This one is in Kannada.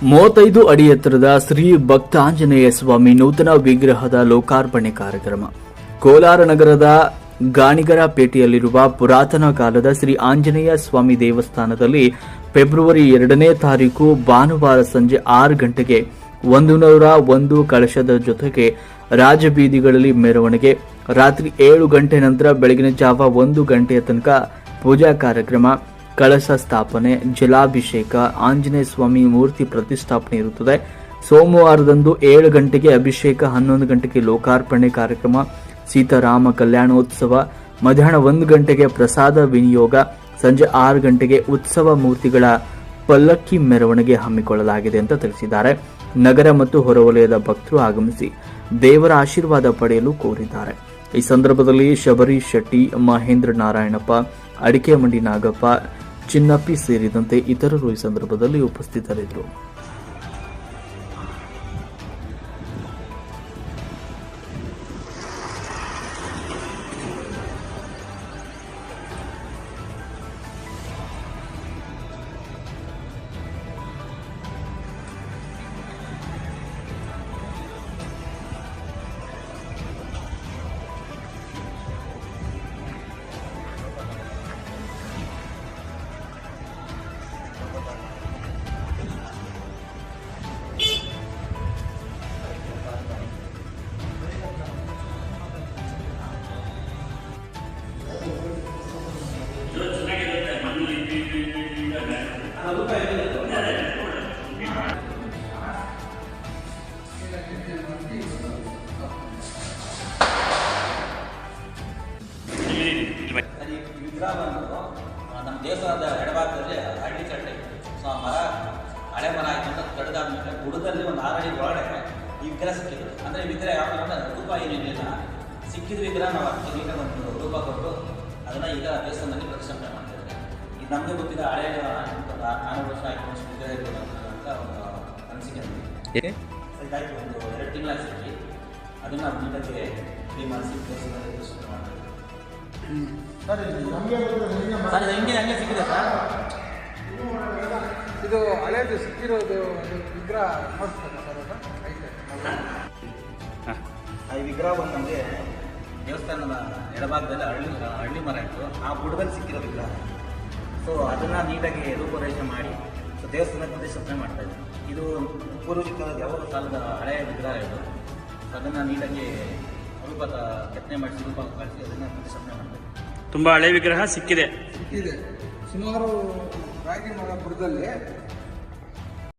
35 ಅಡಿ ಎತ್ತರದ ಶ್ರೀ ಭಕ್ತಾಂಜನೇಯ ಸ್ವಾಮಿ ನೂತನ ವಿಗ್ರಹದ ಲೋಕಾರ್ಪಣೆ ಕಾರ್ಯಕ್ರಮ ಕೋಲಾರ ನಗರದ ಗಾಣಿಗರಪೇಟೆಯಲ್ಲಿರುವ ಪುರಾತನ ಕಾಲದ ಶ್ರೀ ಆಂಜನೇಯ ಸ್ವಾಮಿ ದೇವಸ್ಥಾನದಲ್ಲಿ ಫೆಬ್ರವರಿ 2ನೇ ತಾರೀಕು ಭಾನುವಾರ ಸಂಜೆ 6 ಗಂಟೆಗೆ 101 ಕಳಶದ ಜೊತೆಗೆ ರಾಜಬೀದಿಗಳಲ್ಲಿ ಮೆರವಣಿಗೆ, ರಾತ್ರಿ 7 ಗಂಟೆ ನಂತರ ಬೆಳಗಿನ ಜಾವ 1 ಗಂಟೆಯ ತನಕ ಪೂಜಾ ಕಾರ್ಯಕ್ರಮ, ಕಳಶ ಸ್ಥಾಪನೆ, ಜಲಾಭಿಷೇಕ, ಆಂಜನೇಯ ಸ್ವಾಮಿ ಮೂರ್ತಿ ಪ್ರತಿಷ್ಠಾಪನೆ ಇರುತ್ತದೆ. ಸೋಮವಾರದಂದು 7 ಗಂಟೆಗೆ ಅಭಿಷೇಕ, 11 ಗಂಟೆಗೆ ಲೋಕಾರ್ಪಣೆ ಕಾರ್ಯಕ್ರಮ, ಸೀತಾರಾಮ ಕಲ್ಯಾಣೋತ್ಸವ, ಮಧ್ಯಾಹ್ನ 1 ಗಂಟೆಗೆ ಪ್ರಸಾದ ವಿನಿಯೋಗ, ಸಂಜೆ 6 ಗಂಟೆಗೆ ಉತ್ಸವ ಮೂರ್ತಿಗಳ ಪಲ್ಲಕ್ಕಿ ಮೆರವಣಿಗೆ ಹಮ್ಮಿಕೊಳ್ಳಲಾಗಿದೆ ಅಂತ ತಿಳಿಸಿದ್ದಾರೆ. ನಗರ ಮತ್ತು ಹೊರವಲಯದ ಭಕ್ತರು ಆಗಮಿಸಿ ದೇವರ ಆಶೀರ್ವಾದ ಪಡೆಯಲು ಕೋರಿದ್ದಾರೆ. ಈ ಸಂದರ್ಭದಲ್ಲಿ ಶಬರಿ ಶೆಟ್ಟಿ, ಮಹೇಂದ್ರ ನಾರಾಯಣಪ್ಪ, ಅಡಿಕೆ ಮಂಡಿ ನಾಗಪ್ಪ, ಚಿನ್ನಪ್ಪಿ ಸೇರಿದಂತೆ ಇತರರು ಈ ಸಂದರ್ಭದಲ್ಲಿ ಉಪಸ್ಥಿತರಿದ್ದರು. ನಮ್ಮ ದೇವಸ್ಥಾನದ ಎಡಭಾಗದಲ್ಲಿ ಹಳ್ಳಿ ಕಟ್ಟೆ ಸೊ ಆ ಮರ ಹಳೆ ಮರ ಆಯಿತು ಅಂತ ಕಡ್ದಾದ್ಮೇಲೆ ಬುಡದಲ್ಲಿ ಒಂದು 6 ಅಡಿ ಒಳಗಡೆ ಈ ವಿಗ್ರಹ ಸಿಕ್ಕಿದ್ರು. ಅಂದರೆ ಈ ವಿಗ್ರಹ ಯಾವ ಥರ ರೂಪ ಏನಿರಲಿಲ್ಲ, ಸಿಕ್ಕಿದ ವಿಗ್ರಹ ನಾವು ಅದಕ್ಕೆ ಒಂದು ರೂಪ ಕೊಟ್ಟು ಅದನ್ನು ಈಗ ದೇವಸ್ಥಾನದಲ್ಲಿ ಪ್ರತಿಷ್ಠಾಪನೆ ಮಾಡ್ತಿದ್ದಾರೆ. ಇದು ನಮಗೆ ಗೊತ್ತಿದ್ದ ಹಳೆ 400 ವರ್ಷ 5 ವರ್ಷ ವಿಗ್ರಹ ಇರ್ಬೋದು ಅಂತ ಒಂದು ಅನಿಸಿಕೆ ನಮಗೆ. ಇದಾಯಿತು, ಒಂದು 2 ತಿಂಗಳ ಸಿಕ್ಕಿ ಅದನ್ನು ನೀಟಾಗಿ ಕ್ಲೀನ್ ಮಾಡಿಸಿ ದೇವಸ್ಥಾನದಲ್ಲಿ ಪ್ರತಿಷ್ಠಾಪನೆ ಮಾಡ್ತಾರೆ. ಸರ್ ಹಂಗೆ ಸಿಕ್ಕಿದೆ ಸರ್. ಇದು ಹಳೇದು ಸಿಕ್ಕಿರೋದು ವಿಗ್ರಹ ನೋಡ್ತಾರೆ ಸರ್, ಈ ವಿಗ್ರಹ ಬಂದು ನಮಗೆ ದೇವಸ್ಥಾನದ ಎಡಭಾಗದಲ್ಲಿ ಹಳ್ಳಿ ಮರ ಇತ್ತು, ಆ ಬುಡದಲ್ಲಿ ಸಿಕ್ಕಿರೋ ವಿಗ್ರಹ. ಸೊ ಅದನ್ನು ನೀಟಾಗಿ ರೂಪರೇಷೆ ಮಾಡಿ ಸೊ ದೇವಸ್ಥಾನ ಪ್ರತಿಷ್ಠಾಪನೆ ಮಾಡ್ತಾ ಇದ್ದೀವಿ. ಇದು ಪೂರ್ವಜ ಕಾಲದ ಯಾವ ಕಾಲದ ಹಳೆಯ ವಿಗ್ರಹ ಇದು. ಸೊ ಅದನ್ನು ನೀಟಾಗಿ ರೂಪದ ಕೆತ್ತನೆ ಮಾಡಿಸಿ ರೂಪ ಕಳಿಸಿ ಅದನ್ನು ಪ್ರತಿಷ್ಠಾಪನೆ ಮಾಡ್ತಾ ಇದ್ದೀವಿ. ತುಂಬ ಹಳೆ ವಿಗ್ರಹ ಸಿಕ್ಕಿದೆ. ಸುಮಾರು ರಾಗಿ ಮರ ಬುಡದಲ್ಲಿ